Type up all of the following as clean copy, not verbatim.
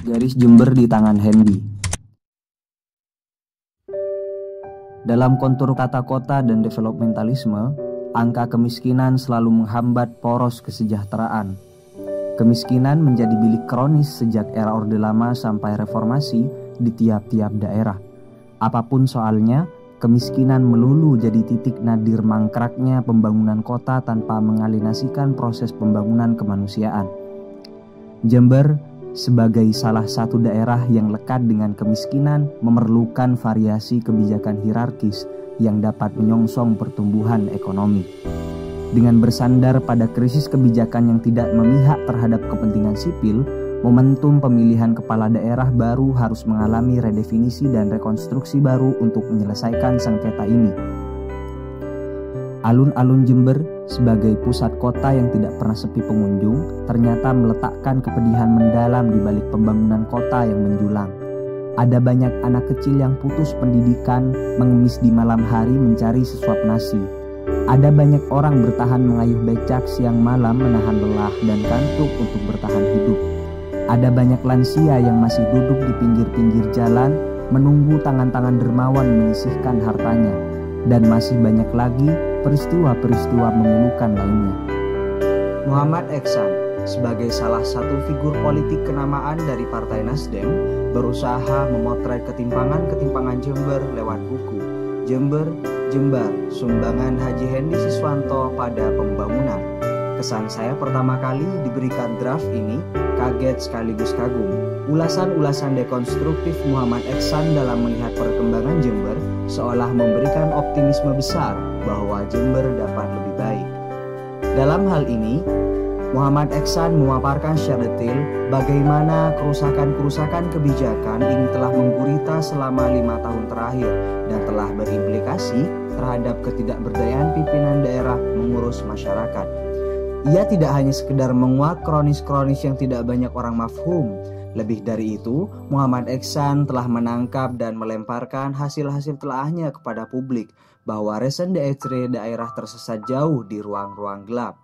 Garis Jember di tangan Hendy. Dalam kontur tata kota dan developmentalisme, angka kemiskinan selalu menghambat poros kesejahteraan. Kemiskinan menjadi bilik kronis sejak era Orde Lama sampai reformasi di tiap-tiap daerah. Apapun soalnya, kemiskinan melulu jadi titik nadir mangkraknya pembangunan kota tanpa mengalinasikan proses pembangunan kemanusiaan. Jember sebagai salah satu daerah yang lekat dengan kemiskinan memerlukan variasi kebijakan hierarkis yang dapat menyongsong pertumbuhan ekonomi. Dengan bersandar pada krisis kebijakan yang tidak memihak terhadap kepentingan sipil, momentum pemilihan kepala daerah baru harus mengalami redefinisi dan rekonstruksi baru untuk menyelesaikan sengketa ini. Alun-alun Jember sebagai pusat kota yang tidak pernah sepi pengunjung ternyata meletakkan kepedihan mendalam di balik pembangunan kota yang menjulang. Ada banyak anak kecil yang putus pendidikan, mengemis di malam hari mencari sesuap nasi. Ada banyak orang bertahan mengayuh becak siang malam menahan lelah dan kantuk untuk bertahan hidup. Ada banyak lansia yang masih duduk di pinggir-pinggir jalan menunggu tangan-tangan dermawan menyisihkan hartanya. Dan masih banyak lagi peristiwa-peristiwa memilukan lainnya. Muhammad Eksan sebagai salah satu figur politik kenamaan dari Partai Nasdem berusaha memotret ketimpangan-ketimpangan Jember lewat buku Jember, Jembar, Sumbangan Haji Hendy Siswanto pada Pembangunan. Kesan saya pertama kali diberikan draft ini kaget sekaligus kagum. Ulasan-ulasan dekonstruktif Muhammad Eksan dalam melihat perkembangan Jember seolah memberikan optimisme besar bahwa Jember dapat lebih baik. Dalam hal ini, Muhammad Eksan memaparkan secara detail bagaimana kerusakan-kerusakan kebijakan ini telah menggurita selama 5 tahun terakhir dan telah berimplikasi terhadap ketidakberdayaan pimpinan daerah mengurus masyarakat. Ia tidak hanya sekedar menguak kronis-kronis yang tidak banyak orang mafhum. Lebih dari itu, Muhammad Eksan telah menangkap dan melemparkan hasil-hasil telahnya kepada publik bahwa resen daerah tersesat jauh di ruang-ruang gelap.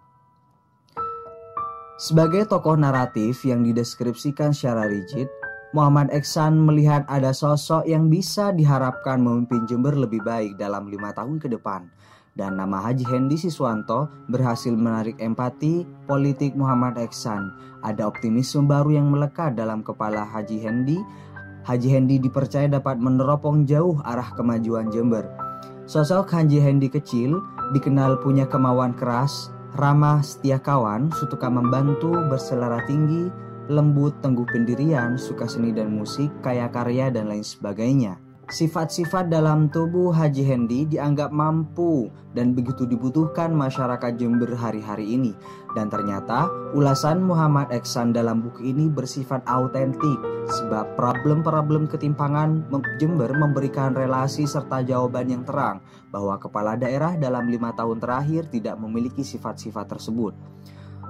Sebagai tokoh naratif yang dideskripsikan secara rigid, Muhammad Eksan melihat ada sosok yang bisa diharapkan memimpin Jember lebih baik dalam 5 tahun ke depan. Dan nama Haji Hendy Siswanto berhasil menarik empati politik Muhammad Eksan. Ada optimisme baru yang melekat dalam kepala Haji Hendy. Haji Hendy dipercaya dapat meneropong jauh arah kemajuan Jember. Sosok Haji Hendy kecil dikenal punya kemauan keras, ramah, setia kawan, suka membantu, berselera tinggi, lembut, teguh pendirian, suka seni dan musik, kaya karya dan lain sebagainya. Sifat-sifat dalam tubuh Haji Hendy dianggap mampu dan begitu dibutuhkan masyarakat Jember hari-hari ini. Dan ternyata ulasan Muhammad Eksan dalam buku ini bersifat autentik sebab problem-problem ketimpangan Jember memberikan relasi serta jawaban yang terang bahwa kepala daerah dalam 5 tahun terakhir tidak memiliki sifat-sifat tersebut.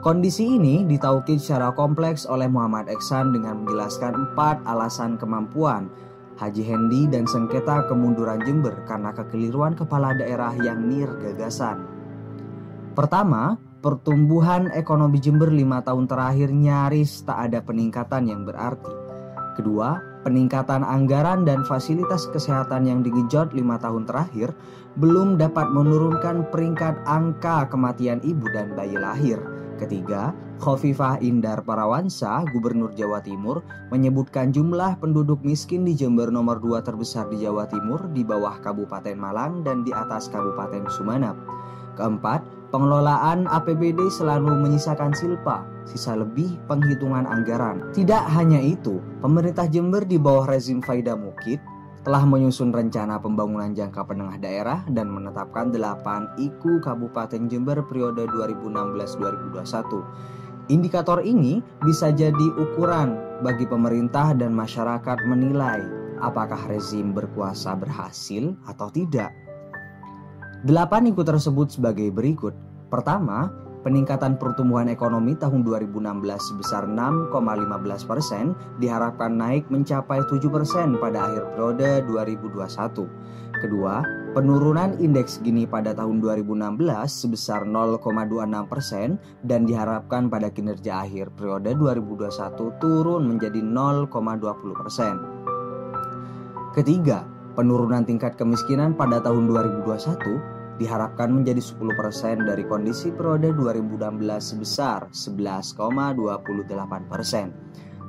Kondisi ini ditaukid secara kompleks oleh Muhammad Eksan dengan menjelaskan 4 alasan kemampuan Haji Hendy dan sengketa kemunduran Jember karena kekeliruan kepala daerah yang gagasan. Pertama, pertumbuhan ekonomi Jember 5 tahun terakhir nyaris tak ada peningkatan yang berarti. Kedua, peningkatan anggaran dan fasilitas kesehatan yang digejot 5 tahun terakhir belum dapat menurunkan peringkat angka kematian ibu dan bayi lahir. Ketiga, Khofifah Indar Parawansa, Gubernur Jawa Timur, menyebutkan jumlah penduduk miskin di Jember nomor 2 terbesar di Jawa Timur di bawah Kabupaten Malang dan di atas Kabupaten Sumeneb. Keempat, pengelolaan APBD selalu menyisakan silpa, sisa lebih penghitungan anggaran. Tidak hanya itu, pemerintah Jember di bawah rezim Faida Mukid telah menyusun rencana pembangunan jangka menengah daerah dan menetapkan 8 IKU Kabupaten Jember periode 2016-2021. Indikator ini bisa jadi ukuran bagi pemerintah dan masyarakat menilai apakah rezim berkuasa berhasil atau tidak. 8 IKU tersebut sebagai berikut. Pertama, peningkatan pertumbuhan ekonomi tahun 2016 sebesar 6,15% diharapkan naik mencapai 7% pada akhir periode 2021. Kedua, Penurunan indeks Gini pada tahun 2016 sebesar 0,26% dan diharapkan pada kinerja akhir periode 2021 turun menjadi 0,20%. Ketiga, penurunan tingkat kemiskinan pada tahun 2021 diharapkan menjadi 10% dari kondisi periode 2016 sebesar 11,28%.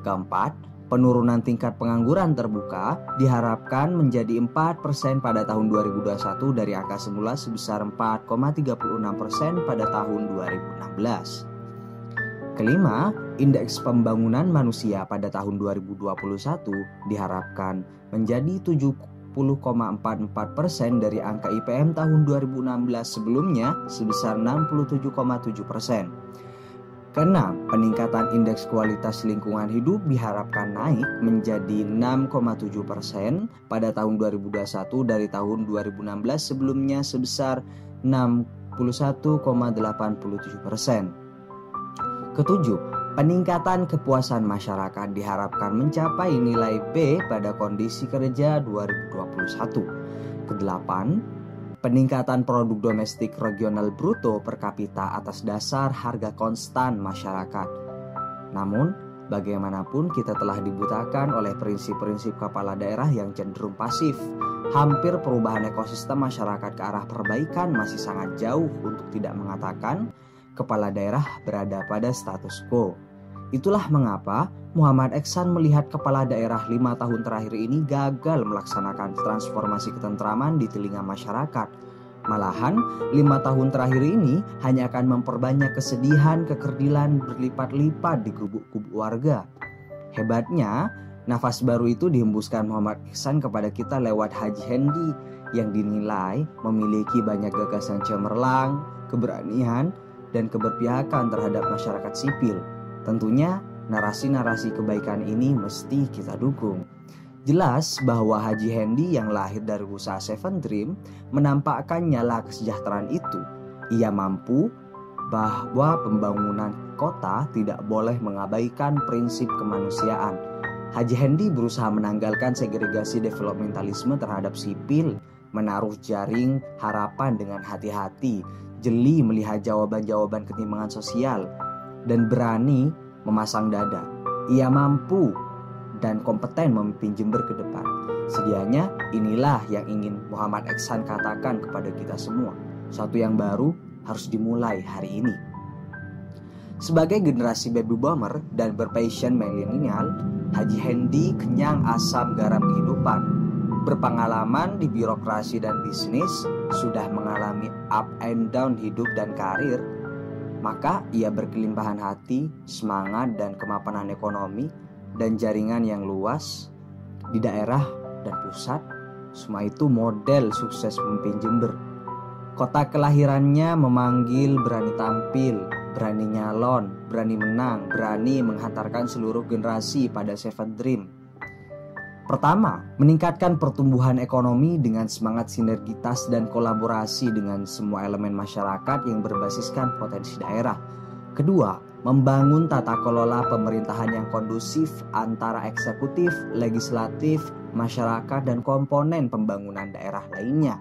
Keempat, penurunan tingkat pengangguran terbuka diharapkan menjadi 4% pada tahun 2021 dari angka semula sebesar 4,36% pada tahun 2016. Kelima, indeks pembangunan manusia pada tahun 2021 diharapkan menjadi 70,44% dari angka IPM tahun 2016 sebelumnya sebesar 67,7%. Keenam, peningkatan indeks kualitas lingkungan hidup diharapkan naik menjadi 6,7% pada tahun 2021 dari tahun 2016 sebelumnya sebesar 61,87%. Ketujuh, peningkatan kepuasan masyarakat diharapkan mencapai nilai B pada kondisi kerja 2021. Kedelapan, peningkatan produk domestik regional bruto per kapita atas dasar harga konstan masyarakat. Namun, bagaimanapun kita telah dibutakan oleh prinsip-prinsip kepala daerah yang cenderung pasif. Hampir perubahan ekosistem masyarakat ke arah perbaikan masih sangat jauh untuk tidak mengatakan kepala daerah berada pada status quo. Itulah mengapa Muhammad Eksan melihat kepala daerah 5 tahun terakhir ini gagal melaksanakan transformasi ketentraman di telinga masyarakat. Malahan 5 tahun terakhir ini hanya akan memperbanyak kesedihan, kekerdilan berlipat-lipat di gubuk-gubuk warga. Hebatnya, nafas baru itu dihembuskan Muhammad Eksan kepada kita lewat Haji Hendi yang dinilai memiliki banyak gagasan cemerlang, keberanian, dan keberpihakan terhadap masyarakat sipil. Tentunya narasi-narasi kebaikan ini mesti kita dukung. Jelas bahwa Haji Hendi yang lahir dari usaha Seven Dream menampakkan nyala kesejahteraan itu. Ia mampu bahwa pembangunan kota tidak boleh mengabaikan prinsip kemanusiaan. Haji Hendi berusaha menanggalkan segregasi developmentalisme terhadap sipil, menaruh jaring harapan dengan hati-hati, jeli melihat jawaban-jawaban ketimpangan sosial, dan berani memasang dada. Ia mampu dan kompeten memimpin Jember ke depan. Sedianya inilah yang ingin Muhammad Eksan katakan kepada kita semua. Suatu yang baru harus dimulai hari ini. Sebagai generasi baby boomer dan berpassion milenial, Haji Hendi kenyang asam garam kehidupan. Berpengalaman di birokrasi dan bisnis, sudah mengalami up and down hidup dan karir, maka ia berkelimpahan hati, semangat dan kemapanan ekonomi dan jaringan yang luas di daerah dan pusat. Semua itu model sukses memimpin Jember. Kota kelahirannya memanggil berani tampil, berani nyalon, berani menang, berani menghantarkan seluruh generasi pada Seven Dream. Pertama, meningkatkan pertumbuhan ekonomi dengan semangat sinergitas dan kolaborasi dengan semua elemen masyarakat yang berbasiskan potensi daerah. Kedua, membangun tata kelola pemerintahan yang kondusif antara eksekutif, legislatif, masyarakat, dan komponen pembangunan daerah lainnya.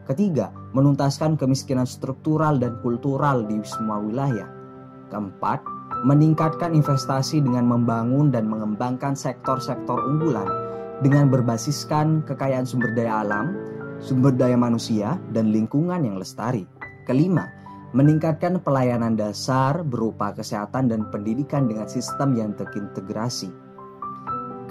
Ketiga, menuntaskan kemiskinan struktural dan kultural di semua wilayah. Keempat, meningkatkan investasi dengan membangun dan mengembangkan sektor-sektor unggulan dengan berbasiskan kekayaan sumber daya alam, sumber daya manusia, dan lingkungan yang lestari. Kelima, meningkatkan pelayanan dasar berupa kesehatan dan pendidikan dengan sistem yang terintegrasi.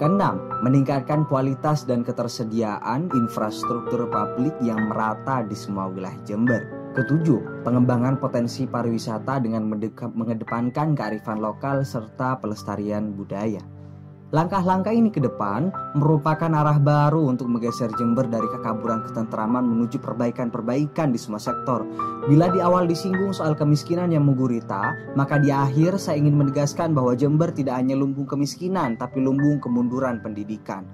Keenam, meningkatkan kualitas dan ketersediaan infrastruktur publik yang merata di semua wilayah Jember. Ketujuh, pengembangan potensi pariwisata dengan mengedepankan kearifan lokal serta pelestarian budaya. Langkah-langkah ini ke depan merupakan arah baru untuk menggeser Jember dari kekaburan ketentraman menuju perbaikan-perbaikan di semua sektor. Bila di awal disinggung soal kemiskinan yang menggurita, maka di akhir saya ingin menegaskan bahwa Jember tidak hanya lumbung kemiskinan, tapi lumbung kemunduran pendidikan.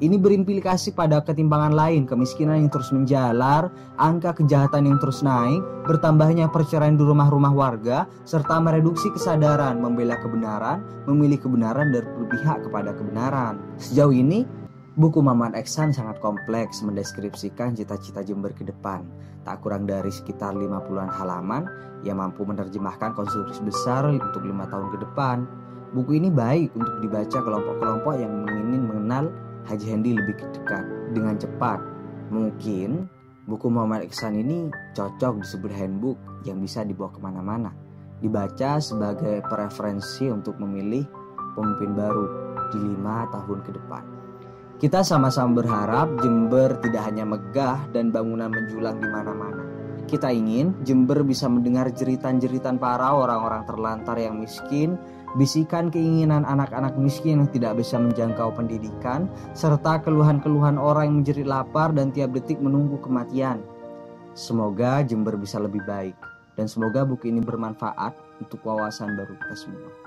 Ini berimplikasi pada ketimpangan lain, kemiskinan yang terus menjalar, angka kejahatan yang terus naik, bertambahnya perceraian di rumah-rumah warga, serta mereduksi kesadaran membela kebenaran, memilih kebenaran, dan berpihak kepada kebenaran. Sejauh ini, Buku Maman Eksan sangat kompleks mendeskripsikan cita-cita Jember ke depan. Tak kurang dari sekitar 50-an halaman yang mampu menerjemahkan konstruksi besar untuk 5 tahun ke depan. Buku ini baik untuk dibaca kelompok-kelompok yang ingin mengenal Haji Hendy lebih dekat dengan cepat. Mungkin buku Muhammad Eksan ini cocok disebut handbook yang bisa dibawa kemana-mana. Dibaca sebagai preferensi untuk memilih pemimpin baru di 5 tahun ke depan. Kita sama-sama berharap Jember tidak hanya megah dan bangunan menjulang di mana-mana. Kita ingin Jember bisa mendengar jeritan-jeritan para orang-orang terlantar yang miskin, bisikan keinginan anak-anak miskin yang tidak bisa menjangkau pendidikan, serta keluhan-keluhan orang yang menjerit lapar dan tiap detik menunggu kematian. Semoga Jember bisa lebih baik, dan semoga buku ini bermanfaat untuk wawasan baru kita semua.